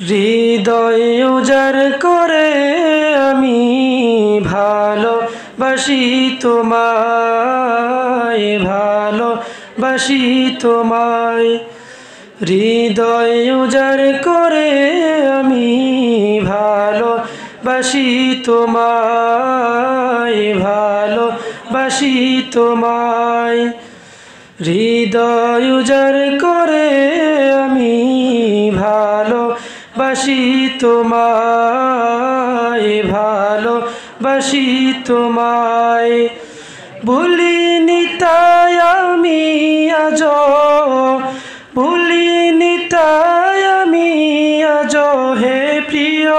হৃদয় উজাড় করে আমি ভালোবাসি তোমায়, ভালোবাসি তোমায়। হৃদয় উজাড় করে আমি ভালোবাসি তোমায়, ভালোবাসি তোমায়। হৃদয় উজাড় করে আমি ভালোবাসি তোমায়, ভালোবাসি তোমায়। ভুলিনি তাই আমি আজো, ভুলিনি তাই আমি আজো হে প্রিয়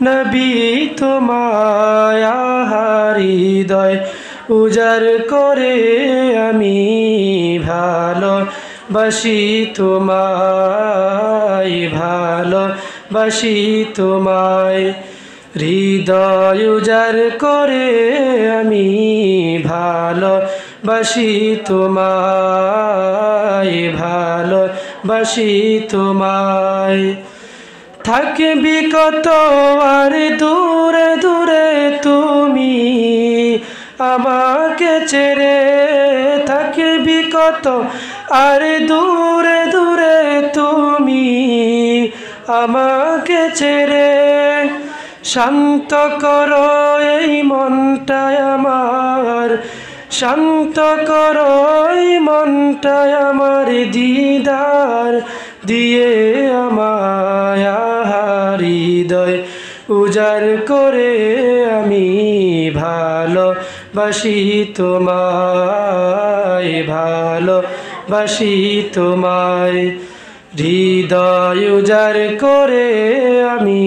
নবী তোমায়। হৃদয় উজাড় করে আমি ভালোবাসি তোমায়, ভালোবাসি তোমায়। হৃদয় উজাড় করে আমি ভালোবাসি তোমায়, ভালোবাসি তোমায়। থাকবি কত আর দূরে দূরে তুমি আমাকে ছেড়ে, থাকবি কত আর দূরে দূরে তুমি আমাকে ছেড়ে। শান্ত করো এই মনটায় আমার, শান্ত করো এই মনটায় আমার, দিদার দিয়ে আমায়। হৃদয় উজাড় করে আমি ভালোবাসি তোমায়, ভালোবাসি তোমায়। হৃদয় উজাড় করে আমি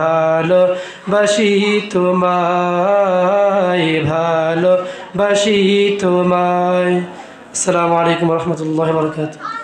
ভালোবাসি তোমায়, ভালোবাসি তোমায়। আসসালামু আলাইকুম ওয়া রাহমাতুল্লাহি ওয়া বারাকাতুহু।